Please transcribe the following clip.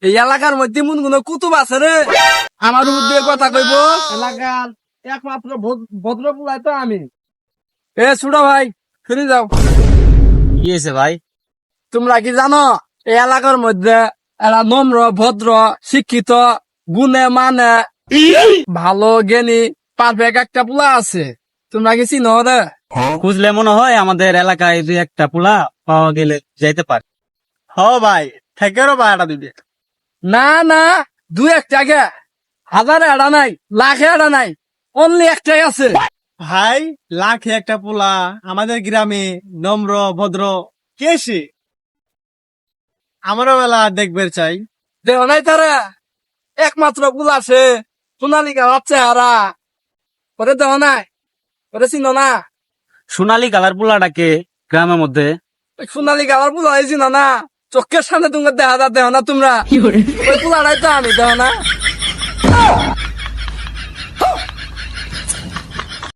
এই এলাকার মধ্যে মন কোনো কুতুব আছে রে আমার উদ্যোগে কথা কইব এলাকার একমাত্র ভদ্র পুলাই তো আমি। এ ছোট ভাই ফিরে যাও। কি হয়েছে ভাই? তোমরা কি জানো এই এলাকার মধ্যে এরা নম্র ভদ্র শিক্ষিত গুণে মানে ভালো জ্ঞানী পারফেক্ট একটা পোলা আছে, তোমরা কি চিনো রে? খুঁজলে মনে হয় আমাদের এলাকায় দুই একটা পোলা পাওয়া গেলে যাইতে পারে। হ ভাই থেকেরও ভাড়াটা দিবে। না না, দুই একটা গে, হাজারে এড়া নাই, লাখে এড়া নাই, অনলি একটাই আছে। ভাই লাখে একটা পোলা আমাদের গ্রামে নম্র ভদ্র কে সে? আমারও বেলা দেখবে চাই। দেহ নাই তারা একমাত্র পোলা আছে সোনালী গাওয়ার চেহারা, ওরে দেহ নাই, ওরে চিনো না? সোনালী কালার পোলাটাকে গ্রামের মধ্যে সোনালী গাওয়ার পোলা চিনো না? চোখের সামনে তোমার দেখা দেহ না তোমরা, ওই পোলাটাই তো আমি, দেহ না?